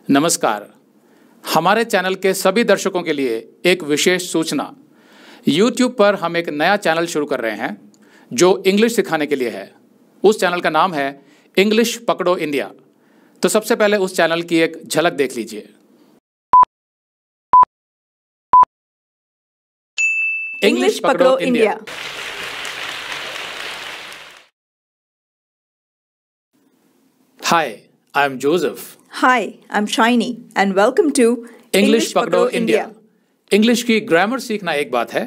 नमस्कार। हमारे चैनल के सभी दर्शकों के लिए एक विशेष सूचना। YouTube पर हम एक नया चैनल शुरू कर रहे हैं जो इंग्लिश सिखाने के लिए है। उस चैनल का नाम है इंग्लिश पकड़ो इंडिया। तो सबसे पहले उस चैनल की एक झलक देख लीजिए। इंग्लिश पकड़ो India. Hi, I'm Joseph. Hi, I'm Shiny and welcome to English पकड़ो इंडिया। इंग्लिश की ग्रामर सीखना एक बात है,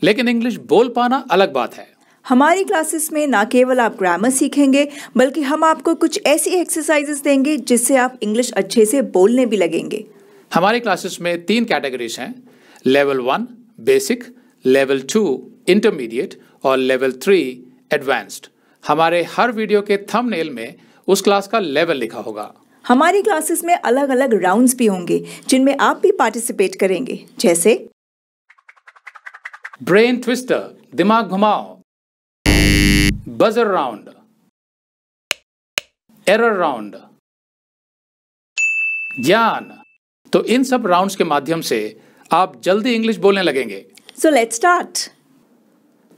लेकिन इंग्लिश बोल पाना अलग बात है। हमारी क्लासेस में ना केवल आप ग्रामर सीखेंगे बल्कि हम आपको कुछ ऐसी एक्सरसाइजेस देंगे जिससे आप इंग्लिश अच्छे से बोलने भी लगेंगे। हमारी क्लासेस में 3 कैटेगरीज हैं, लेवल 1 बेसिक, लेवल 2 इंटरमीडिएट और लेवल 3 एडवांस्ड। हमारे हर वीडियो के थंबनेल में उस क्लास का लेवल लिखा होगा। हमारी क्लासेस में अलग अलग राउंड्स भी होंगे जिनमें आप भी पार्टिसिपेट करेंगे, जैसे ब्रेन ट्विस्टर दिमाग घुमाओ, बजर राउंड, एरर राउंड, ज्ञान। तो इन सब राउंड्स के माध्यम से आप जल्दी इंग्लिश बोलने लगेंगे। So let's start.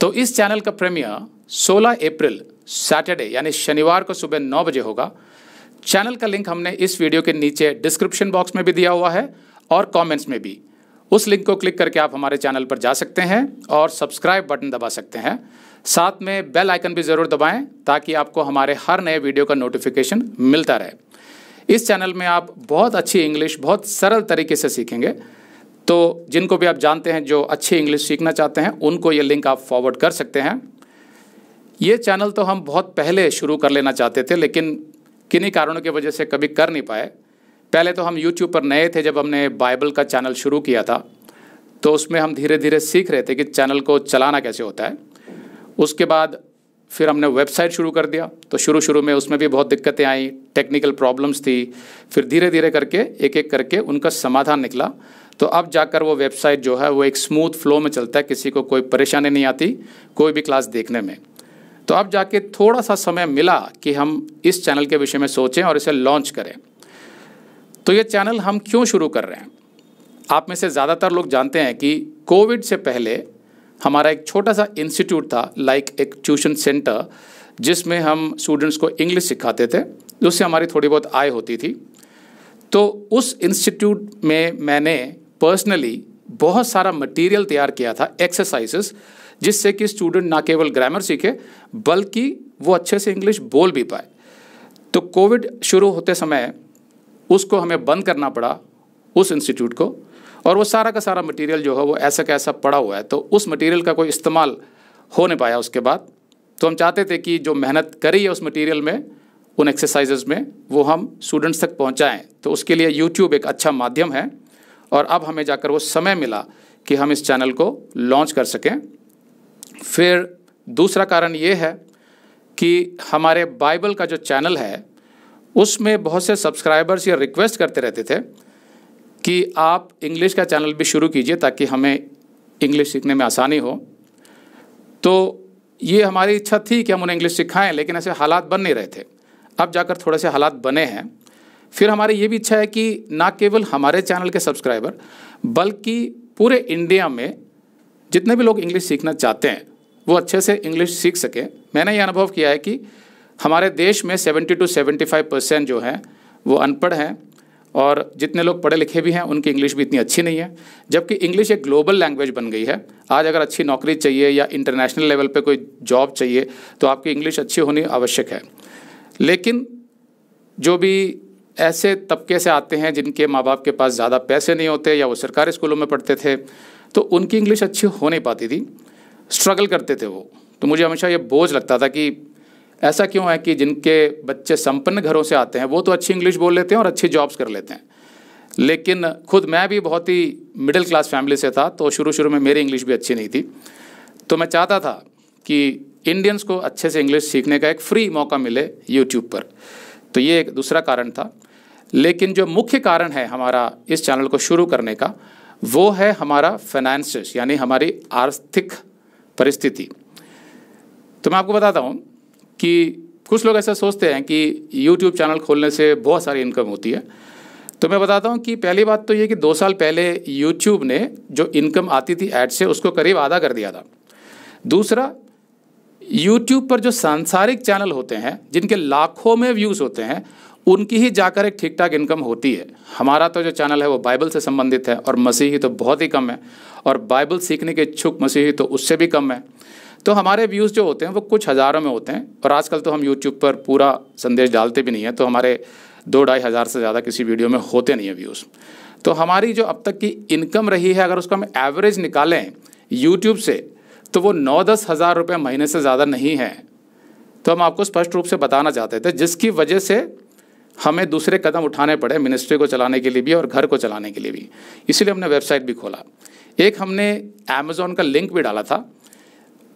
तो इस चैनल का प्रीमियर 16 अप्रैल सैटरडे यानी शनिवार को सुबह 9 बजे होगा। चैनल का लिंक हमने इस वीडियो के नीचे डिस्क्रिप्शन बॉक्स में भी दिया हुआ है और कमेंट्स में भी। उस लिंक को क्लिक करके आप हमारे चैनल पर जा सकते हैं और सब्सक्राइब बटन दबा सकते हैं। साथ में बेल आइकन भी ज़रूर दबाएं ताकि आपको हमारे हर नए वीडियो का नोटिफिकेशन मिलता रहे। इस चैनल में आप बहुत अच्छी इंग्लिश बहुत सरल तरीके से सीखेंगे। तो जिनको भी आप जानते हैं जो अच्छी इंग्लिश सीखना चाहते हैं उनको ये लिंक आप फॉरवर्ड कर सकते हैं। ये चैनल तो हम बहुत पहले शुरू कर लेना चाहते थे, लेकिन किन्हीं कारणों की वजह से कभी कर नहीं पाए। पहले तो हम YouTube पर नए थे जब हमने बाइबल का चैनल शुरू किया था, तो उसमें हम धीरे धीरे सीख रहे थे कि चैनल को चलाना कैसे होता है। उसके बाद फिर हमने वेबसाइट शुरू कर दिया, तो शुरू में उसमें भी बहुत दिक्कतें आई, टेक्निकल प्रॉब्लम्स थी। फिर धीरे धीरे करके एक एक करके उनका समाधान निकला। तो अब जाकर वो वेबसाइट जो है वो एक स्मूथ फ्लो में चलता है, किसी को कोई परेशानी नहीं आती कोई भी क्लास देखने में। तो अब जाके थोड़ा सा समय मिला कि हम इस चैनल के विषय में सोचें और इसे लॉन्च करें। तो ये चैनल हम क्यों शुरू कर रहे हैं? आप में से ज़्यादातर लोग जानते हैं कि कोविड से पहले हमारा एक छोटा सा इंस्टीट्यूट था, लाइक एक ट्यूशन सेंटर, जिसमें हम स्टूडेंट्स को इंग्लिश सिखाते थे, उससे हमारी थोड़ी बहुत आय होती थी। तो उस इंस्टीट्यूट में मैंने पर्सनली बहुत सारा मटेरियल तैयार किया था, एक्सरसाइजेस, जिससे कि स्टूडेंट ना केवल ग्रामर सीखे बल्कि वो अच्छे से इंग्लिश बोल भी पाए। तो कोविड शुरू होते समय उसको हमें बंद करना पड़ा, उस इंस्टीट्यूट को, और वो सारा का सारा मटेरियल जो है वो ऐसा का ऐसा पड़ा हुआ है। तो उस मटेरियल का कोई इस्तेमाल हो नहीं पाया उसके बाद। तो हम चाहते थे कि जो मेहनत करी है उस मटेरियल में, उन एक्सरसाइजेज में, वो हम स्टूडेंट्स तक पहुँचाएँ। तो उसके लिए यूट्यूब एक अच्छा माध्यम है और अब हमें जाकर वो समय मिला कि हम इस चैनल को लॉन्च कर सकें। फिर दूसरा कारण ये है कि हमारे बाइबल का जो चैनल है उसमें बहुत से सब्सक्राइबर्स ये रिक्वेस्ट करते रहते थे कि आप इंग्लिश का चैनल भी शुरू कीजिए ताकि हमें इंग्लिश सीखने में आसानी हो। तो ये हमारी इच्छा थी कि हम उन्हें इंग्लिश सिखाएं, लेकिन ऐसे हालात बन नहीं रहे थे। अब जाकर थोड़े से हालात बने हैं। फिर हमारी ये भी इच्छा है कि ना केवल हमारे चैनल के सब्सक्राइबर बल्कि पूरे इंडिया में जितने भी लोग इंग्लिश सीखना चाहते हैं वो अच्छे से इंग्लिश सीख सकें। मैंने ये अनुभव किया है कि हमारे देश में 70 to 75% जो हैं वो अनपढ़ हैं, और जितने लोग पढ़े लिखे भी हैं उनकी इंग्लिश भी इतनी अच्छी नहीं है, जबकि इंग्लिश एक ग्लोबल लैंग्वेज बन गई है। आज अगर अच्छी नौकरी चाहिए या इंटरनेशनल लेवल पे कोई जॉब चाहिए तो आपकी इंग्लिश अच्छी होनी आवश्यक है। लेकिन जो भी ऐसे तबके से आते हैं जिनके माँ बाप के पास ज़्यादा पैसे नहीं होते या वो सरकारी स्कूलों में पढ़ते थे, तो उनकी इंग्लिश अच्छी हो नहीं पाती थी, स्ट्रगल करते थे वो। तो मुझे हमेशा ये बोझ लगता था कि ऐसा क्यों है कि जिनके बच्चे संपन्न घरों से आते हैं वो तो अच्छी इंग्लिश बोल लेते हैं और अच्छी जॉब्स कर लेते हैं, लेकिन खुद मैं भी बहुत ही मिडिल क्लास फैमिली से था, तो शुरू में मेरी इंग्लिश भी अच्छी नहीं थी। तो मैं चाहता था कि इंडियंस को अच्छे से इंग्लिश सीखने का एक फ्री मौका मिले यूट्यूब पर। तो ये एक दूसरा कारण था। लेकिन जो मुख्य कारण है हमारा इस चैनल को शुरू करने का, वो है हमारा फाइनेंसेस, यानी हमारी आर्थिक परिस्थिति। तो मैं आपको बताता हूँ कि कुछ लोग ऐसा सोचते हैं कि YouTube चैनल खोलने से बहुत सारी इनकम होती है। तो मैं बताता हूँ कि पहली बात तो ये कि 2 साल पहले यूट्यूब ने जो इनकम आती थी ऐड से उसको करीब आधा कर दिया था। दूसरा, यूट्यूब पर जो सांसारिक चैनल होते हैं जिनके लाखों में व्यूज़ होते हैं उनकी ही जाकर एक ठीक ठाक इनकम होती है। हमारा तो जो चैनल है वो बाइबल से संबंधित है और मसीही तो बहुत ही कम है, और बाइबल सीखने के इच्छुक मसीही तो उससे भी कम है। तो हमारे व्यूज़ जो होते हैं वो कुछ हज़ारों में होते हैं, और आजकल तो हम यूट्यूब पर पूरा संदेश डालते भी नहीं हैं, तो हमारे 2-2.5 हज़ार से ज़्यादा किसी वीडियो में होते नहीं हैं व्यूज़। तो हमारी जो अब तक की इनकम रही है, अगर उसका हम एवरेज निकालें यूट्यूब से, तो वो 9-10 हज़ार रुपये महीने से ज़्यादा नहीं है। तो हम आपको स्पष्ट रूप से बताना चाहते थे, जिसकी वजह से हमें दूसरे कदम उठाने पड़े मिनिस्ट्री को चलाने के लिए भी और घर को चलाने के लिए भी। इसीलिए हमने वेबसाइट भी खोला। एक हमने अमेज़ॉन का लिंक भी डाला था।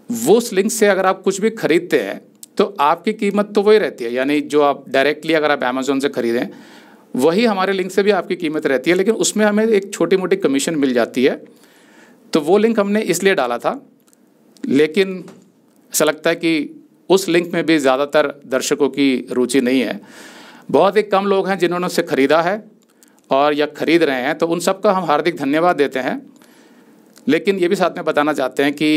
वो उस लिंक से अगर आप कुछ भी खरीदते हैं तो आपकी कीमत तो वही रहती है, यानी जो आप डायरेक्टली अगर आप अमेज़ॉन से खरीदें वही हमारे लिंक से भी आपकी कीमत रहती है, लेकिन उसमें हमें एक छोटी मोटी कमीशन मिल जाती है। तो वो लिंक हमने इसलिए डाला था, लेकिन ऐसा लगता है कि उस लिंक में भी ज़्यादातर दर्शकों की रुचि नहीं है। बहुत ही कम लोग हैं जिन्होंने उसे ख़रीदा है और या ख़रीद रहे हैं, तो उन सब का हम हार्दिक धन्यवाद देते हैं। लेकिन ये भी साथ में बताना चाहते हैं कि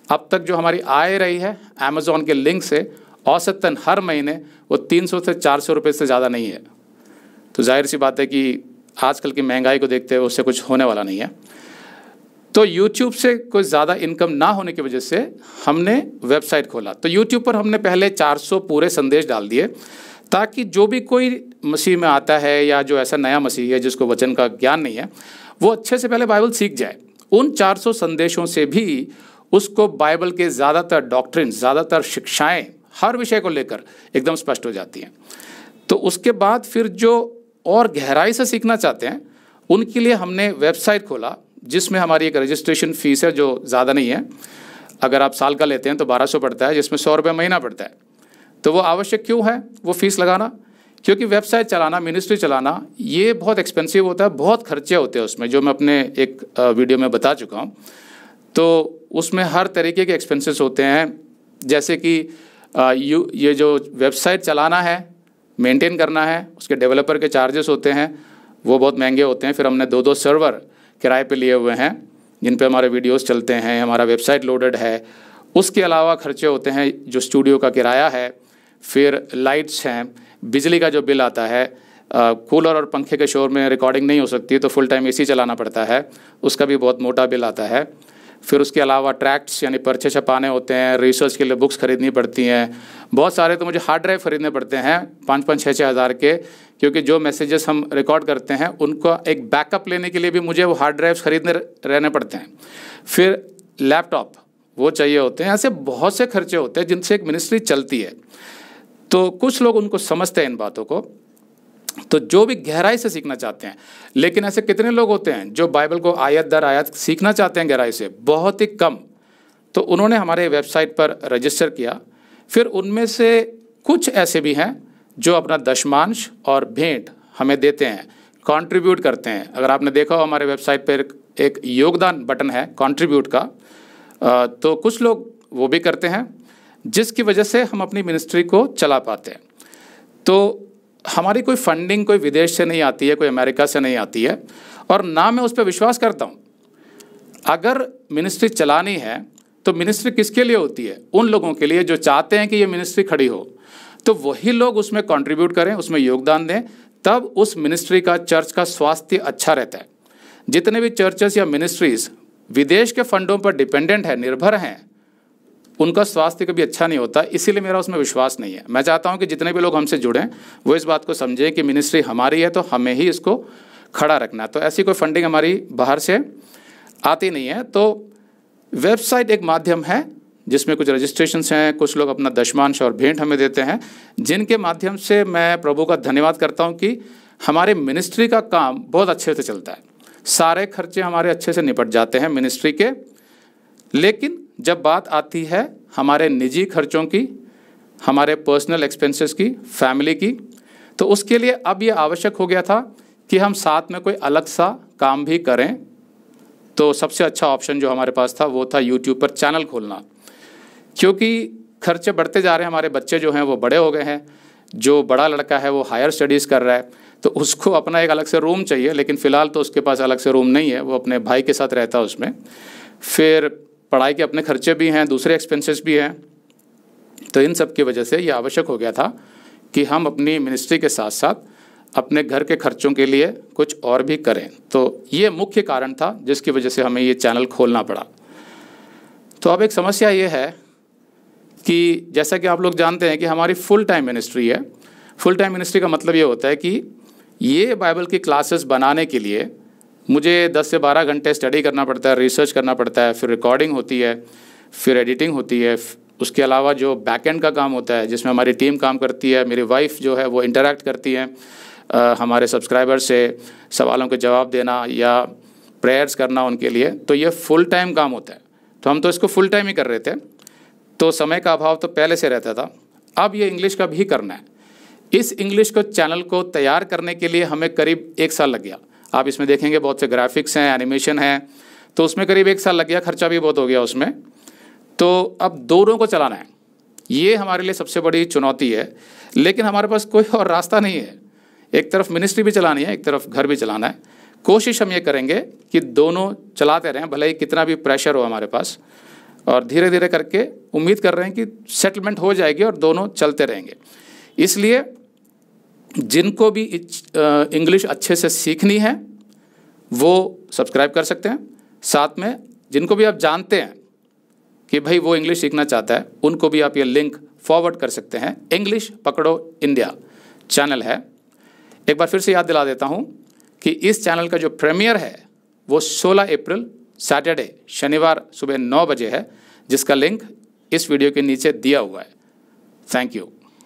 अब तक जो हमारी आय रही है अमेज़ॉन के लिंक से, औसतन हर महीने वो 300 से 400 रुपये से ज़्यादा नहीं है। तो जाहिर सी बात है कि आजकल की महंगाई को देखते हुए उससे कुछ होने वाला नहीं है। तो यूट्यूब से कोई ज़्यादा इनकम ना होने की वजह से हमने वेबसाइट खोला। तो यूट्यूब पर हमने पहले 400 पूरे संदेश डाल दिए, ताकि जो भी कोई मसीह में आता है या जो ऐसा नया मसीह है जिसको वचन का ज्ञान नहीं है, वो अच्छे से पहले बाइबल सीख जाए। उन 400 संदेशों से भी उसको बाइबल के ज़्यादातर डॉक्ट्रिन, ज़्यादातर शिक्षाएं हर विषय को लेकर एकदम स्पष्ट हो जाती हैं। तो उसके बाद फिर जो और गहराई से सीखना चाहते हैं उनके लिए हमने वेबसाइट खोला, जिसमें हमारी एक रजिस्ट्रेशन फ़ीस है जो ज़्यादा नहीं है। अगर आप साल का लेते हैं तो 1200 पड़ता है, जिसमें 100 रुपये महीना पड़ता है। तो वो आवश्यक क्यों है वो फ़ीस लगाना? क्योंकि वेबसाइट चलाना, मिनिस्ट्री चलाना, ये बहुत एक्सपेंसिव होता है, बहुत खर्चे होते हैं उसमें, जो मैं अपने एक वीडियो में बता चुका हूँ। तो उसमें हर तरीके के एक्सपेंसेस होते हैं, जैसे कि ये जो वेबसाइट चलाना है, मेंटेन करना है, उसके डेवलपर के चार्जेस होते हैं, वो बहुत महंगे होते हैं। फिर हमने 2-2 सर्वर किराए पे लिए हुए हैं जिन पे हमारे वीडियोस चलते हैं, हमारा वेबसाइट लोडेड है। उसके अलावा खर्चे होते हैं जो स्टूडियो का किराया है, फिर लाइट्स हैं, बिजली का जो बिल आता है, कूलर और पंखे के शोर में रिकॉर्डिंग नहीं हो सकती तो फुल टाइम एसी चलाना पड़ता है, उसका भी बहुत मोटा बिल आता है। फिर उसके अलावा ट्रैक्ट्स यानी पर्चे छपाने होते हैं, रिसर्च के लिए बुक्स खरीदनी पड़ती हैं। बहुत सारे तो मुझे हार्ड ड्राइव खरीदने पड़ते हैं 5-5, 6-6 हज़ार के, क्योंकि जो मैसेजेस हम रिकॉर्ड करते हैं उनको एक बैकअप लेने के लिए भी मुझे वो हार्ड ड्राइव्स खरीदने रहने पड़ते हैं। फिर लैपटॉप वो चाहिए होते हैं। ऐसे बहुत से खर्चे होते हैं जिनसे एक मिनिस्ट्री चलती है। तो कुछ लोग उनको समझते हैं इन बातों को, तो जो भी गहराई से सीखना चाहते हैं, लेकिन ऐसे कितने लोग होते हैं जो बाइबल को आयत दर आयत सीखना चाहते हैं गहराई से? बहुत ही कम। तो उन्होंने हमारे वेबसाइट पर रजिस्टर किया। फिर उनमें से कुछ ऐसे भी हैं जो अपना दशमांश और भेंट हमें देते हैं, कंट्रीब्यूट करते हैं। अगर आपने देखा हो हमारे वेबसाइट पर एक योगदान बटन है कंट्रीब्यूट का, तो कुछ लोग वो भी करते हैं, जिसकी वजह से हम अपनी मिनिस्ट्री को चला पाते हैं। तो हमारी कोई फंडिंग कोई विदेश से नहीं आती है, कोई अमेरिका से नहीं आती है, और ना मैं उस पर विश्वास करता हूँ। अगर मिनिस्ट्री चलानी है तो मिनिस्ट्री किसके लिए होती है? उन लोगों के लिए जो चाहते हैं कि ये मिनिस्ट्री खड़ी हो। तो वही लोग उसमें कंट्रीब्यूट करें, उसमें योगदान दें, तब उस मिनिस्ट्री का, चर्च का स्वास्थ्य अच्छा रहता है। जितने भी चर्चेस या मिनिस्ट्रीज विदेश के फंडों पर डिपेंडेंट है, निर्भर हैं, उनका स्वास्थ्य कभी अच्छा नहीं होता। इसीलिए मेरा उसमें विश्वास नहीं है। मैं चाहता हूं कि जितने भी लोग हमसे जुड़ें वो इस बात को समझें कि मिनिस्ट्री हमारी है तो हमें ही इसको खड़ा रखना है। तो ऐसी कोई फंडिंग हमारी बाहर से आती नहीं है। तो वेबसाइट एक माध्यम है जिसमें कुछ रजिस्ट्रेशंस हैं, कुछ लोग अपना दशमांश और भेंट हमें देते हैं, जिनके माध्यम से मैं प्रभु का धन्यवाद करता हूँ कि हमारे मिनिस्ट्री का काम बहुत अच्छे से चलता है। सारे खर्चे हमारे अच्छे से निपट जाते हैं मिनिस्ट्री के। लेकिन जब बात आती है हमारे निजी खर्चों की, हमारे पर्सनल एक्सपेंसेस की, फैमिली की, तो उसके लिए अब ये आवश्यक हो गया था कि हम साथ में कोई अलग सा काम भी करें। तो सबसे अच्छा ऑप्शन जो हमारे पास था वो था यूट्यूब पर चैनल खोलना, क्योंकि खर्चे बढ़ते जा रहे हैं, हमारे बच्चे जो हैं वो बड़े हो गए हैं, जो बड़ा लड़का है वो हायर स्टडीज़ कर रहा है, तो उसको अपना एक अलग से रूम चाहिए, लेकिन फ़िलहाल तो उसके पास अलग से रूम नहीं है, वो अपने भाई के साथ रहता है उसमें। फिर पढ़ाई के अपने खर्चे भी हैं, दूसरे एक्सपेंसेस भी हैं। तो इन सब की वजह से ये आवश्यक हो गया था कि हम अपनी मिनिस्ट्री के साथ साथ अपने घर के खर्चों के लिए कुछ और भी करें। तो ये मुख्य कारण था जिसकी वजह से हमें ये चैनल खोलना पड़ा। तो अब एक समस्या ये है कि जैसा कि आप लोग जानते हैं कि हमारी फुल टाइम मिनिस्ट्री है। फुल टाइम मिनिस्ट्री का मतलब ये होता है कि ये बाइबल की क्लासेस बनाने के लिए मुझे 10 से 12 घंटे स्टडी करना पड़ता है, रिसर्च करना पड़ता है, फिर रिकॉर्डिंग होती है, फिर एडिटिंग होती है, उसके अलावा जो बैकएंड का काम होता है जिसमें हमारी टीम काम करती है, मेरी वाइफ जो है वो इंटरेक्ट करती है हमारे सब्सक्राइबर से, सवालों के जवाब देना या प्रेयर्स करना उनके लिए, तो ये फुल टाइम काम होता है। तो हम तो इसको फुल टाइम ही कर रहे थे, तो समय का अभाव तो पहले से रहता था। अब ये इंग्लिश का भी करना है। इस इंग्लिश को चैनल को तैयार करने के लिए हमें करीब 1 साल लग गया। आप इसमें देखेंगे बहुत से ग्राफिक्स हैं, एनिमेशन है, तो उसमें करीब 1 साल लग गया, खर्चा भी बहुत हो गया उसमें। तो अब दोनों को चलाना है, ये हमारे लिए सबसे बड़ी चुनौती है। लेकिन हमारे पास कोई और रास्ता नहीं है, एक तरफ मिनिस्ट्री भी चलानी है, एक तरफ घर भी चलाना है। कोशिश हम ये करेंगे कि दोनों चलाते रहें, भले ही कितना भी प्रेशर हो हमारे पास, और धीरे धीरे करके उम्मीद कर रहे हैं कि सेटलमेंट हो जाएगी और दोनों चलते रहेंगे। इसलिए जिनको भी इंग्लिश अच्छे से सीखनी है वो सब्सक्राइब कर सकते हैं। साथ में जिनको भी आप जानते हैं कि भाई वो इंग्लिश सीखना चाहता है, उनको भी आप ये लिंक फॉरवर्ड कर सकते हैं। इंग्लिश पकड़ो इंडिया चैनल है। एक बार फिर से याद दिला देता हूँ कि इस चैनल का जो प्रीमियर है वो 16 अप्रैल सैटरडे शनिवार सुबह 9 बजे है, जिसका लिंक इस वीडियो के नीचे दिया हुआ है। Thank you.